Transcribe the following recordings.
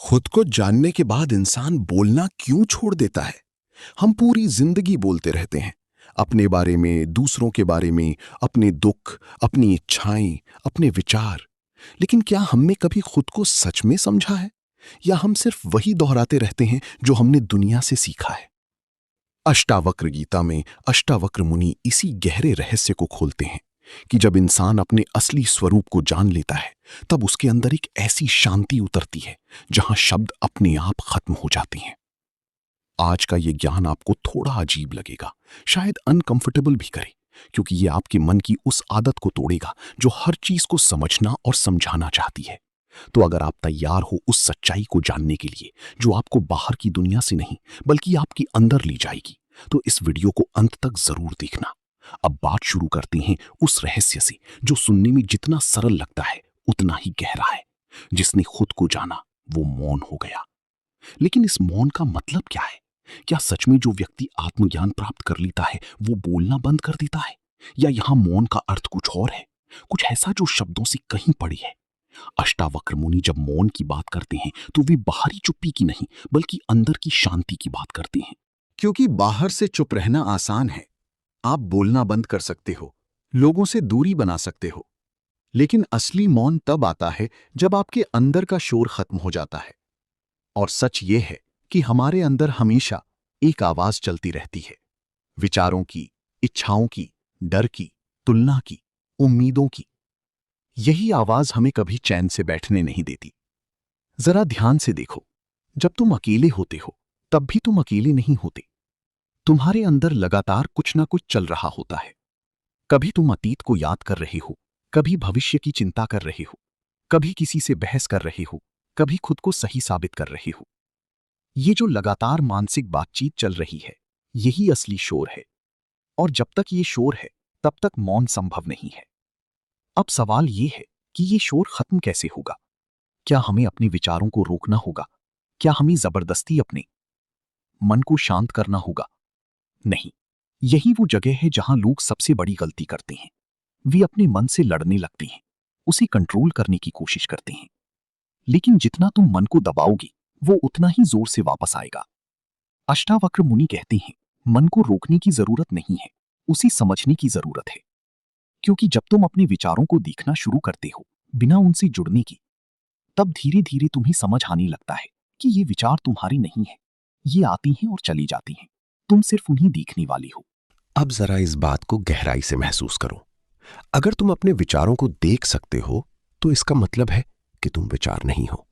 खुद को जानने के बाद इंसान बोलना क्यों छोड़ देता है? हम पूरी जिंदगी बोलते रहते हैं, अपने बारे में, दूसरों के बारे में, अपने दुख, अपनी इच्छाएं, अपने विचार। लेकिन क्या हमने कभी खुद को सच में समझा है, या हम सिर्फ वही दोहराते रहते हैं जो हमने दुनिया से सीखा है? अष्टावक्र गीता में अष्टावक्र मुनि इसी गहरे रहस्य को खोलते हैं कि जब इंसान अपने असली स्वरूप को जान लेता है, तब उसके अंदर एक ऐसी शांति उतरती है जहां शब्द अपने आप खत्म हो जाते हैं। आज का ये ज्ञान आपको थोड़ा अजीब लगेगा, शायद अनकंफर्टेबल भी करे, क्योंकि ये आपके मन की उस आदत को तोड़ेगा जो हर चीज को समझना और समझाना चाहती है। तो अगर आप तैयार हो उस सच्चाई को जानने के लिए जो आपको बाहर की दुनिया से नहीं बल्कि आपके अंदर ले जाएगी, तो इस वीडियो को अंत तक जरूर देखना। अब बात शुरू करते हैं उस रहस्य से जो सुनने में जितना सरल लगता है उतना ही गहरा है। जिसने खुद को जाना वो मौन हो गया। लेकिन इस मौन का मतलब क्या है? क्या सच में जो व्यक्ति आत्मज्ञान प्राप्त कर लेता है वो बोलना बंद कर देता है, या यहां मौन का अर्थ कुछ और है, कुछ ऐसा जो शब्दों से कहीं पड़ी है? अष्टावक्र मुनि जब मौन की बात करते हैं तो वे बाहरी चुप्पी की नहीं बल्कि अंदर की शांति की बात करते हैं। क्योंकि बाहर से चुप रहना आसान है। आप बोलना बंद कर सकते हो, लोगों से दूरी बना सकते हो। लेकिन असली मौन तब आता है जब आपके अंदर का शोर खत्म हो जाता है। और सच ये है कि हमारे अंदर हमेशा एक आवाज चलती रहती है, विचारों की, इच्छाओं की, डर की, तुलना की, उम्मीदों की। यही आवाज हमें कभी चैन से बैठने नहीं देती। जरा ध्यान से देखो, जब तुम अकेले होते हो तब भी तुम अकेले नहीं होते। तुम्हारे अंदर लगातार कुछ ना कुछ चल रहा होता है। कभी तुम अतीत को याद कर रहे हो, कभी भविष्य की चिंता कर रहे हो, कभी किसी से बहस कर रहे हो, कभी खुद को सही साबित कर रहे हो। ये जो लगातार मानसिक बातचीत चल रही है, यही असली शोर है। और जब तक ये शोर है तब तक मौन संभव नहीं है। अब सवाल ये है कि ये शोर खत्म कैसे होगा? क्या हमें अपने विचारों को रोकना होगा? क्या हमें जबरदस्ती अपने मन को शांत करना होगा? नहीं, यही वो जगह है जहां लोग सबसे बड़ी गलती करते हैं। वे अपने मन से लड़ने लगते हैं, उसे कंट्रोल करने की कोशिश करते हैं। लेकिन जितना तुम मन को दबाओगे वो उतना ही जोर से वापस आएगा। अष्टावक्र मुनि कहते हैं, मन को रोकने की जरूरत नहीं है, उसे समझने की जरूरत है। क्योंकि जब तुम अपने विचारों को देखना शुरू करते हो बिना उनसे जुड़ने की, तब धीरे धीरे तुम्हें समझ आने लगता है कि ये विचार तुम्हारी नहीं है। ये आती हैं और चली जाती हैं, तुम सिर्फ उन्हें देखने वाली हो। अब जरा इस बात को गहराई से महसूस करो। अगर तुम अपने विचारों को देख सकते हो तो इसका मतलब है कि तुम विचार नहीं हो।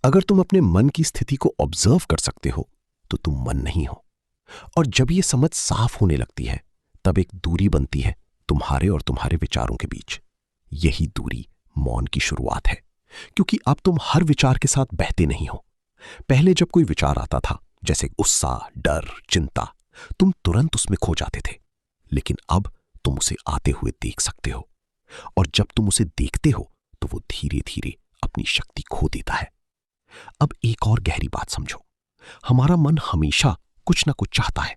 अगर तुम अपने मन की स्थिति को ऑब्जर्व कर सकते हो तो तुम मन नहीं हो। और जब ये समझ साफ होने लगती है तब एक दूरी बनती है तुम्हारे और तुम्हारे विचारों के बीच। यही दूरी मौन की शुरुआत है, क्योंकि अब तुम हर विचार के साथ बहते नहीं हो। पहले जब कोई विचार आता था, जैसे गुस्सा, डर, चिंता, तुम तुरंत उसमें खो जाते थे। लेकिन अब तुम उसे आते हुए देख सकते हो, और जब तुम उसे देखते हो तो वो धीरे धीरे अपनी शक्ति खो देता है। अब एक और गहरी बात समझो, हमारा मन हमेशा कुछ ना कुछ चाहता है।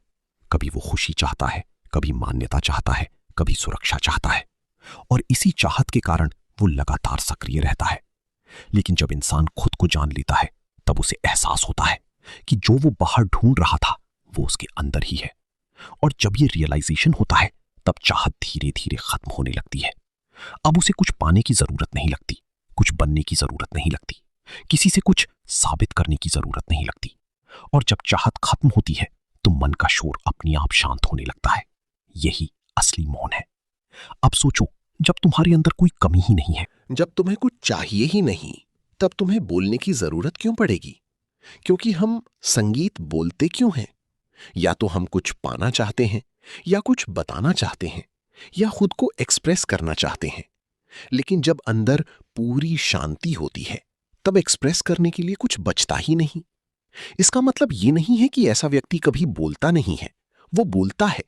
कभी वो खुशी चाहता है, कभी मान्यता चाहता है, कभी सुरक्षा चाहता है, और इसी चाहत के कारण वो लगातार सक्रिय रहता है। लेकिन जब इंसान खुद को जान लेता है तब उसे एहसास होता है कि जो वो बाहर ढूंढ रहा था वो उसके अंदर ही है। और जब ये रियलाइजेशन होता है तब चाहत धीरे धीरे खत्म होने लगती है। अब उसे कुछ पाने की जरूरत नहीं लगती, कुछ बनने की जरूरत नहीं लगती, किसी से कुछ साबित करने की जरूरत नहीं लगती। और जब चाहत खत्म होती है तो मन का शोर अपने आप शांत होने लगता है। यही असली मौन है। अब सोचो, जब तुम्हारे अंदर कोई कमी ही नहीं है, जब तुम्हें कुछ चाहिए ही नहीं, तब तुम्हें बोलने की जरूरत क्यों पड़ेगी? क्योंकि हम संगीत बोलते क्यों हैं? या तो हम कुछ पाना चाहते हैं, या कुछ बताना चाहते हैं, या खुद को एक्सप्रेस करना चाहते हैं। लेकिन जब अंदर पूरी शांति होती है तब एक्सप्रेस करने के लिए कुछ बचता ही नहीं। इसका मतलब ये नहीं है कि ऐसा व्यक्ति कभी बोलता नहीं है। वो बोलता है,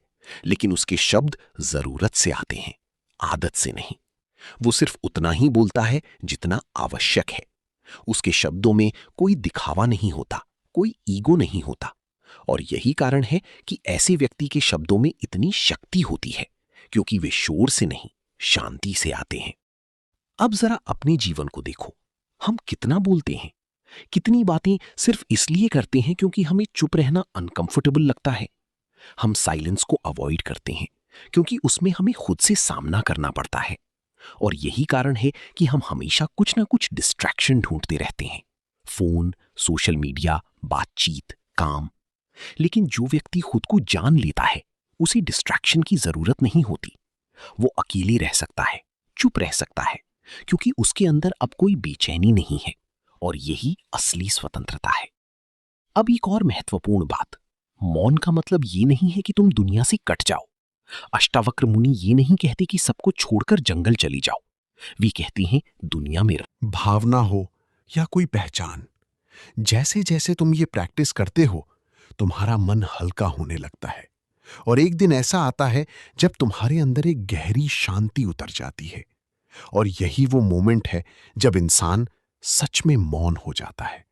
लेकिन उसके शब्द जरूरत से आते हैं, आदत से नहीं। वो सिर्फ उतना ही बोलता है जितना आवश्यक है। उसके शब्दों में कोई दिखावा नहीं होता, कोई ईगो नहीं होता। और यही कारण है कि ऐसे व्यक्ति के शब्दों में इतनी शक्ति होती है, क्योंकि वे शोर से नहीं, शांति से आते हैं। अब जरा अपने जीवन को देखो, हम कितना बोलते हैं, कितनी बातें सिर्फ इसलिए करते हैं क्योंकि हमें चुप रहना अनकंफर्टेबल लगता है। हम साइलेंस को अवॉइड करते हैं क्योंकि उसमें हमें खुद से सामना करना पड़ता है। और यही कारण है कि हम हमेशा कुछ ना कुछ डिस्ट्रैक्शन ढूंढते रहते हैं, फोन, सोशल मीडिया, बातचीत, काम। लेकिन जो व्यक्ति खुद को जान लेता है उसे डिस्ट्रैक्शन की जरूरत नहीं होती। वो अकेले रह सकता है, चुप रह सकता है, क्योंकि उसके अंदर अब कोई बेचैनी नहीं है। और यही असली स्वतंत्रता है। अब एक और महत्वपूर्ण बात, मौन का मतलब ये नहीं है कि तुम दुनिया से कट जाओ। अष्टावक्र मुनि ये नहीं कहते कि सबको छोड़कर जंगल चली जाओ। वे कहते हैं दुनिया में भावना हो या कोई पहचान, जैसे जैसे तुम ये प्रैक्टिस करते हो तुम्हारा मन हल्का होने लगता है। और एक दिन ऐसा आता है जब तुम्हारे अंदर एक गहरी शांति उतर जाती है। और यही वो मोमेंट है जब इंसान सच में मौन हो जाता है।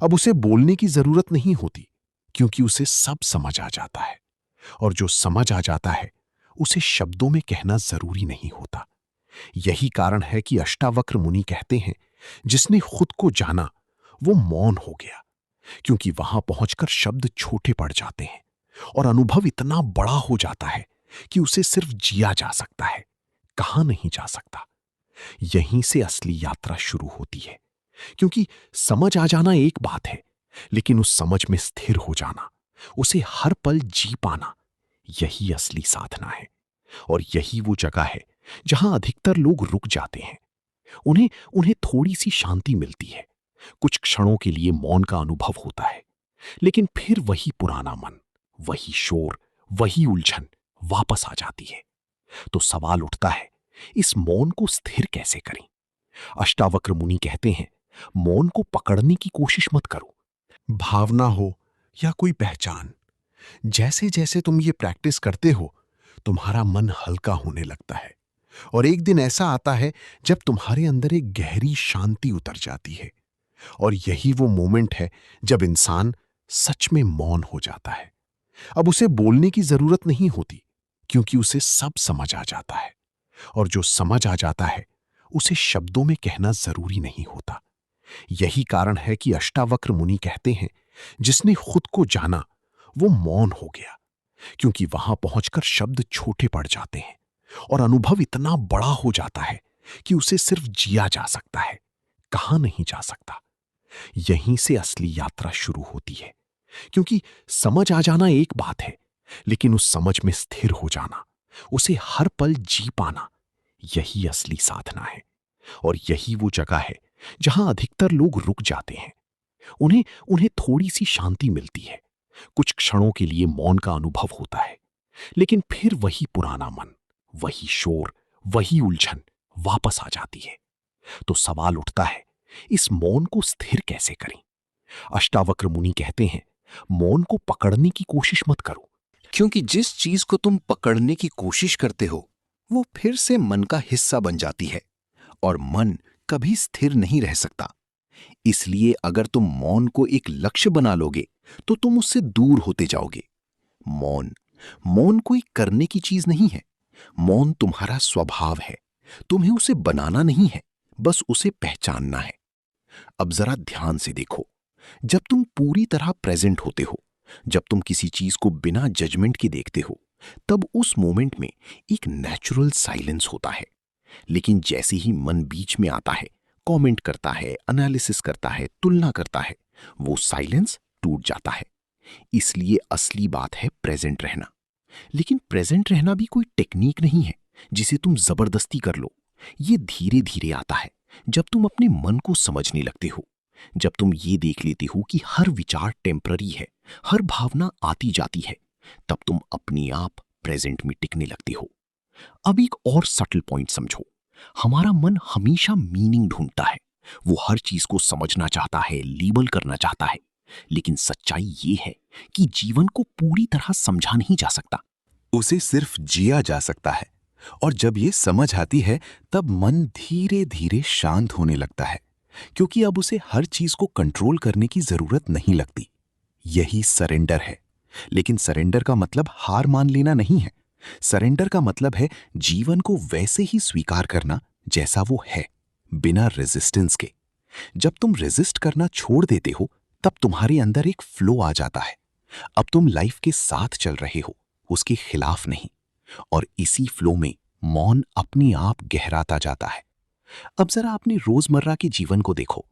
अब उसे बोलने की जरूरत नहीं होती क्योंकि उसे सब समझ आ जाता है। और जो समझ आ जाता है उसे शब्दों में कहना जरूरी नहीं होता। यही कारण है कि अष्टावक्र मुनि कहते हैं जिसने खुद को जाना वो मौन हो गया, क्योंकि वहां पहुंचकर शब्द छोटे पड़ जाते हैं और अनुभव इतना बड़ा हो जाता है कि उसे सिर्फ जिया जा सकता है, कहा नहीं जा सकता। यहीं से असली यात्रा शुरू होती है, क्योंकि समझ आ जाना एक बात है, लेकिन उस समझ में स्थिर हो जाना, उसे हर पल जी पाना, यही असली साधना है। और यही वो जगह है जहां अधिकतर लोग रुक जाते हैं। उन्हें उन्हें थोड़ी सी शांति मिलती है, कुछ क्षणों के लिए मौन का अनुभव होता है, लेकिन फिर वही पुराना मन, वही शोर, वही उलझन वापस आ जाती है। तो सवाल उठता है, इस मौन को स्थिर कैसे करें? अष्टावक्र मुनि कहते हैं, मौन को पकड़ने की कोशिश मत करो। भावना हो या कोई पहचान, जैसे जैसे तुम ये प्रैक्टिस करते हो तुम्हारा मन हल्का होने लगता है। और एक दिन ऐसा आता है जब तुम्हारे अंदर एक गहरी शांति उतर जाती है। और यही वो मोमेंट है जब इंसान सच में मौन हो जाता है। अब उसे बोलने की जरूरत नहीं होती क्योंकि उसे सब समझ आ जाता है। और जो समझ आ जाता है उसे शब्दों में कहना जरूरी नहीं होता। यही कारण है कि अष्टावक्र मुनि कहते हैं जिसने खुद को जाना वो मौन हो गया, क्योंकि वहां पहुंचकर शब्द छोटे पड़ जाते हैं और अनुभव इतना बड़ा हो जाता है कि उसे सिर्फ जिया जा सकता है, कहा नहीं जा सकता। यहीं से असली यात्रा शुरू होती है, क्योंकि समझ आ जाना एक बात है, लेकिन उस समझ में स्थिर हो जाना, उसे हर पल जी पाना, यही असली साधना है। और यही वो जगह है जहां अधिकतर लोग रुक जाते हैं। उन्हें उन्हें थोड़ी सी शांति मिलती है, कुछ क्षणों के लिए मौन का अनुभव होता है, लेकिन फिर वही पुराना मन, वही शोर, वही उलझन वापस आ जाती है। तो सवाल उठता है, इस मौन को स्थिर कैसे करें? अष्टावक्र मुनि कहते हैं, मौन को पकड़ने की कोशिश मत करो, क्योंकि जिस चीज को तुम पकड़ने की कोशिश करते हो वो फिर से मन का हिस्सा बन जाती है और मन कभी स्थिर नहीं रह सकता। इसलिए अगर तुम मौन को एक लक्ष्य बना लोगे तो तुम उससे दूर होते जाओगे। मौन मौन कोई करने की चीज नहीं है। मौन तुम्हारा स्वभाव है। तुम्हें उसे बनाना नहीं है, बस उसे पहचानना है। अब जरा ध्यान से देखो, जब तुम पूरी तरह प्रेजेंट होते हो, जब तुम किसी चीज को बिना जजमेंट के देखते हो, तब उस मोमेंट में एक नेचुरल साइलेंस होता है। लेकिन जैसे ही मन बीच में आता है, कमेंट करता है, एनालिसिस करता है, तुलना करता है, वो साइलेंस टूट जाता है। इसलिए असली बात है प्रेजेंट रहना। लेकिन प्रेजेंट रहना भी कोई टेक्निक नहीं है जिसे तुम जबरदस्ती कर लो। ये धीरे धीरे आता है जब तुम अपने मन को समझने लगते हो, जब तुम ये देख लेते हो कि हर विचार टेम्पररी है, हर भावना आती जाती है, तब तुम अपने आप प्रेजेंट में टिकने लगते हो। अब एक और सटल पॉइंट समझो, हमारा मन हमेशा मीनिंग ढूंढता है। वो हर चीज को समझना चाहता है, लेबल करना चाहता है। लेकिन सच्चाई ये है कि जीवन को पूरी तरह समझा नहीं जा सकता, उसे सिर्फ जिया जा सकता है। और जब ये समझ आती है तब मन धीरे धीरे शांत होने लगता है, क्योंकि अब उसे हर चीज को कंट्रोल करने की जरूरत नहीं लगती। यही सरेंडर है। लेकिन सरेंडर का मतलब हार मान लेना नहीं है। सरेंडर का मतलब है जीवन को वैसे ही स्वीकार करना जैसा वो है, बिना रेजिस्टेंस के। जब तुम रेजिस्ट करना छोड़ देते हो तब तुम्हारे अंदर एक फ्लो आ जाता है। अब तुम लाइफ के साथ चल रहे हो, उसके खिलाफ नहीं। और इसी फ्लो में मौन अपने आप गहराता जाता है। अब जरा अपने रोजमर्रा के जीवन को देखो।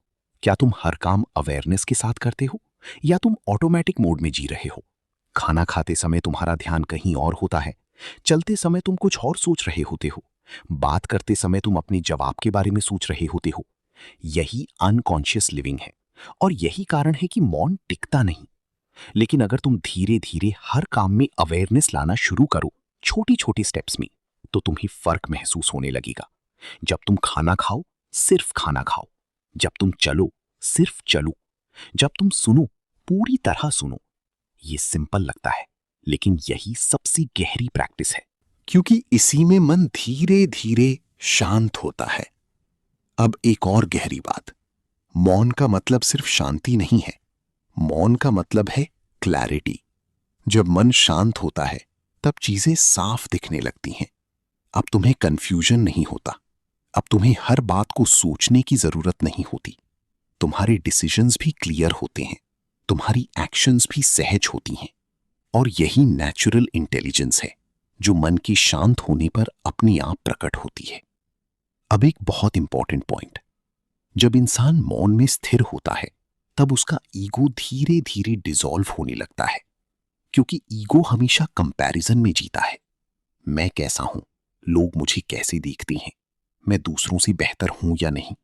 क्या तुम हर काम अवेयरनेस के साथ करते हो या तुम ऑटोमेटिक मोड में जी रहे हो? खाना खाते समय तुम्हारा ध्यान कहीं और होता है, चलते समय तुम कुछ और सोच रहे होते हो, बात करते समय तुम अपने जवाब के बारे में सोच रहे होते हो। यही अनकॉन्शियस लिविंग है और यही कारण है कि मौन टिकता नहीं। लेकिन अगर तुम धीरे धीरे हर काम में अवेयरनेस लाना शुरू करो, छोटी छोटी स्टेप्स में, तो तुम्हें फर्क महसूस होने लगेगा। जब तुम खाना खाओ, सिर्फ खाना खाओ। जब तुम चलो, सिर्फ चलो। जब तुम सुनो, पूरी तरह सुनो। ये सिंपल लगता है, लेकिन यही सबसे गहरी प्रैक्टिस है, क्योंकि इसी में मन धीरे धीरे शांत होता है। अब एक और गहरी बात, मौन का मतलब सिर्फ शांति नहीं है। मौन का मतलब है क्लैरिटी। जब मन शांत होता है तब चीजें साफ दिखने लगती हैं। अब तुम्हें कंफ्यूजन नहीं होता। अब तुम्हें हर बात को सोचने की जरूरत नहीं होती। तुम्हारे डिसीजंस भी क्लियर होते हैं, तुम्हारी एक्शंस भी सहज होती हैं। और यही नेचुरल इंटेलिजेंस है जो मन के शांत होने पर अपने आप प्रकट होती है। अब एक बहुत इंपॉर्टेंट पॉइंट, जब इंसान मौन में स्थिर होता है तब उसका ईगो धीरे धीरे डिसॉल्व होने लगता है। क्योंकि ईगो हमेशा कंपैरिजन में जीता है। मैं कैसा हूं, लोग मुझे कैसे देखते हैं, मैं दूसरों से बेहतर हूं या नहीं।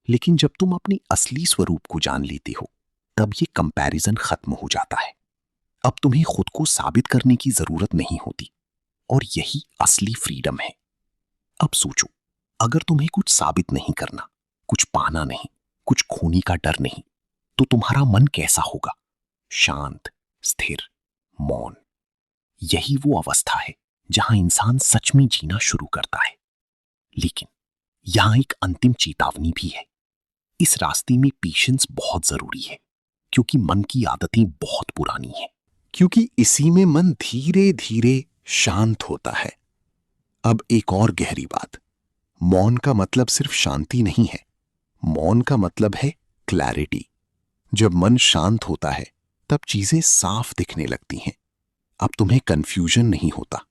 लेकिन जब तुम अपने असली स्वरूप को जान लेते हो तब ये कंपैरिजन खत्म हो जाता है। अब तुम्हें खुद को साबित करने की जरूरत नहीं होती। और यही असली फ्रीडम है। अब सोचो, अगर तुम्हें कुछ साबित नहीं करना, कुछ पाना नहीं, कुछ खोने का डर नहीं, तो तुम्हारा मन कैसा होगा? शांत, स्थिर, मौन। यही वो अवस्था है जहां इंसान सच में जीना शुरू करता है। लेकिन यहां एक अंतिम चेतावनी भी है। इस रास्ते में पेशेंस बहुत जरूरी है, क्योंकि मन की आदतें बहुत पुरानी हैं। क्योंकि इसी में मन धीरे धीरे शांत होता है। अब एक और गहरी बात, मौन का मतलब सिर्फ शांति नहीं है। मौन का मतलब है क्लैरिटी। जब मन शांत होता है तब चीजें साफ दिखने लगती हैं। अब तुम्हें कंफ्यूजन नहीं होता।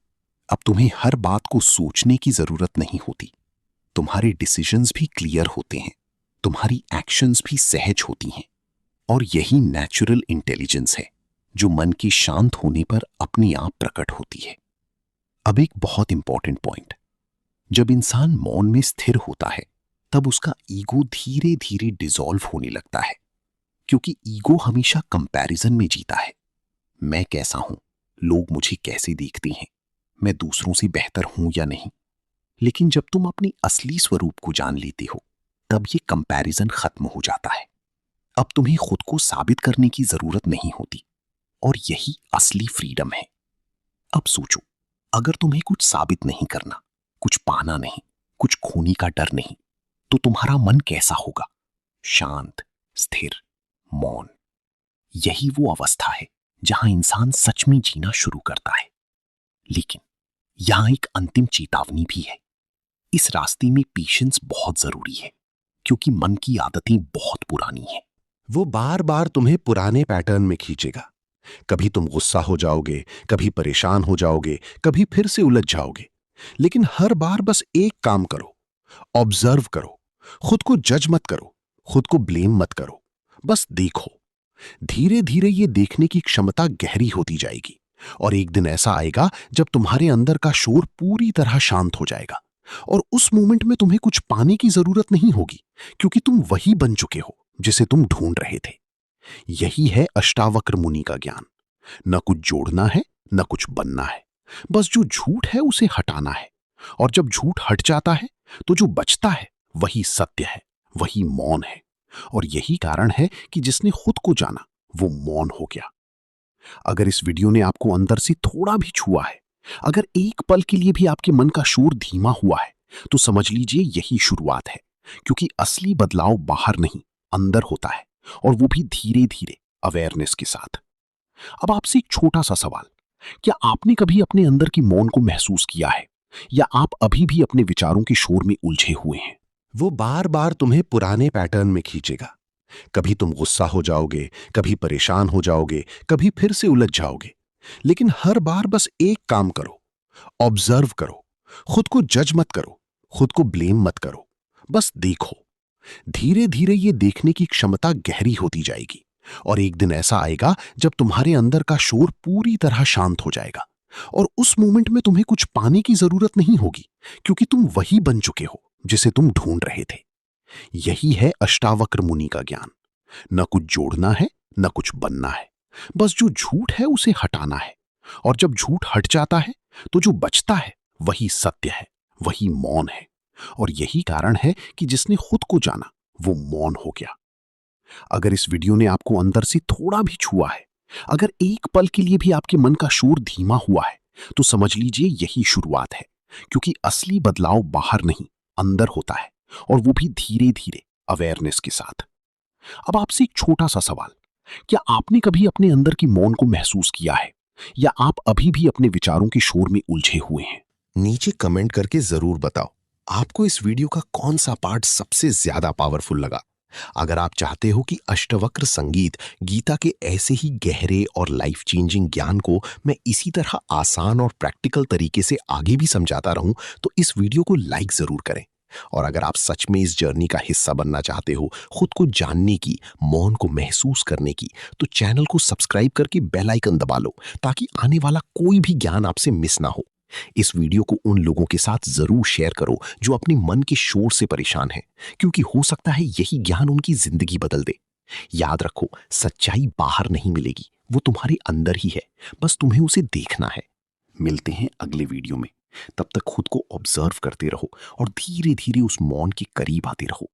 अब तुम्हें हर बात को सोचने की जरूरत नहीं होती। तुम्हारे डिसीजंस भी क्लियर होते हैं, तुम्हारी एक्शंस भी सहज होती हैं। और यही नेचुरल इंटेलिजेंस है जो मन के शांत होने पर अपने आप प्रकट होती है। अब एक बहुत इंपॉर्टेंट पॉइंट, जब इंसान मौन में स्थिर होता है तब उसका ईगो धीरे धीरे डिसॉल्व होने लगता है। क्योंकि ईगो हमेशा कंपैरिजन में जीता है। मैं कैसा हूं, लोग मुझे कैसे देखते हैं, मैं दूसरों से बेहतर हूं या नहीं। लेकिन जब तुम अपनी असली स्वरूप को जान लेते हो तब ये कंपैरिजन खत्म हो जाता है। अब तुम्हें खुद को साबित करने की जरूरत नहीं होती। और यही असली फ्रीडम है। अब सोचो, अगर तुम्हें कुछ साबित नहीं करना, कुछ पाना नहीं, कुछ खोने का डर नहीं, तो तुम्हारा मन कैसा होगा? शांत, स्थिर, मौन। यही वो अवस्था है जहां इंसान सच में जीना शुरू करता है। लेकिन यहां एक अंतिम चेतावनी भी है। इस रास्ते में पेशेंस बहुत जरूरी है, क्योंकि मन की आदतें बहुत पुरानी हैं। वो बार बार तुम्हें पुराने पैटर्न में खींचेगा। कभी तुम गुस्सा हो जाओगे, कभी परेशान हो जाओगे, कभी फिर से उलझ जाओगे। लेकिन हर बार बस एक काम करो, ऑब्जर्व करो। खुद को जज मत करो, खुद को ब्लेम मत करो, बस देखो। धीरे धीरे ये देखने की क्षमता गहरी होती जाएगी और एक दिन ऐसा आएगा जब तुम्हारे अंदर का शोर पूरी तरह शांत हो जाएगा। और उस मोमेंट में तुम्हें कुछ पाने की जरूरत नहीं होगी, क्योंकि तुम वही बन चुके हो जिसे तुम ढूंढ रहे थे। यही है अष्टावक्र मुनि का ज्ञान। न कुछ जोड़ना है, न कुछ बनना है, बस जो झूठ है उसे हटाना है। और जब झूठ हट जाता है तो जो बचता है वही सत्य है, वही मौन है। और यही कारण है कि जिसने खुद को जाना वो मौन हो गया। अगर इस वीडियो ने आपको अंदर से थोड़ा भी छुआ है, अगर एक पल के लिए भी आपके मन का शोर धीमा हुआ है, तो समझ लीजिए यही शुरुआत है। क्योंकि असली बदलाव बाहर नहीं, अंदर होता है, और वो भी धीरे धीरे, अवेयरनेस के साथ। अब आपसे एक छोटा सा सवाल, क्या आपने कभी अपने अंदर की मौन को महसूस किया है, या आप अभी भी अपने विचारों के शोर में उलझे हुए हैं? वो बार बार तुम्हें पुराने पैटर्न में खींचेगा। कभी तुम गुस्सा हो जाओगे, कभी परेशान हो जाओगे, कभी फिर से उलझ जाओगे। लेकिन हर बार बस एक काम करो, ऑब्जर्व करो। खुद को जज मत करो, खुद को ब्लेम मत करो, बस देखो। धीरे धीरे ये देखने की क्षमता गहरी होती जाएगी और एक दिन ऐसा आएगा जब तुम्हारे अंदर का शोर पूरी तरह शांत हो जाएगा और उस मोमेंट में तुम्हें कुछ पाने की जरूरत नहीं होगी, क्योंकि तुम वही बन चुके हो जिसे तुम ढूंढ रहे थे। यही है अष्टावक्र मुनि का ज्ञान। न कुछ जोड़ना है, न कुछ बनना है, बस जो झूठ है उसे हटाना है। और जब झूठ हट जाता है तो जो बचता है वही सत्य है, वही मौन है। और यही कारण है कि जिसने खुद को जाना वो मौन हो गया। अगर इस वीडियो ने आपको अंदर से थोड़ा भी छुआ है, अगर एक पल के लिए भी आपके मन का शोर धीमा हुआ है, तो समझ लीजिए यही शुरुआत है। क्योंकि असली बदलाव बाहर नहीं, अंदर होता है, और वो भी धीरे धीरे, अवेयरनेस के साथ। अब आपसे एक छोटा सा सवाल, क्या आपने कभी अपने अंदर की मौन को महसूस किया है, या आप अभी भी अपने विचारों के शोर में उलझे हुए हैं? नीचे कमेंट करके जरूर बताओ आपको इस वीडियो का कौन सा पार्ट सबसे ज्यादा पावरफुल लगा। अगर आप चाहते हो कि अष्टवक्र संगीत गीता के ऐसे ही गहरे और लाइफ चेंजिंग ज्ञान को मैं इसी तरह आसान और प्रैक्टिकल तरीके से आगे भी समझाता रहूं, तो इस वीडियो को लाइक जरूर करें। और अगर आप सच में इस जर्नी का हिस्सा बनना चाहते हो, खुद को जानने की, मौन को महसूस करने की, तो चैनल को सब्सक्राइब करके बेल आइकन दबा लो, ताकि आने वाला कोई भी ज्ञान आपसे मिस ना हो। इस वीडियो को उन लोगों के साथ जरूर शेयर करो जो अपने मन के शोर से परेशान हैं, क्योंकि हो सकता है यही ज्ञान उनकी जिंदगी बदल दे। याद रखो, सच्चाई बाहर नहीं मिलेगी, वो तुम्हारे अंदर ही है, बस तुम्हें उसे देखना है। मिलते हैं अगले वीडियो में। तब तक खुद को ऑब्जर्व करते रहो और धीरे धीरे उस मौन के करीब आते रहो।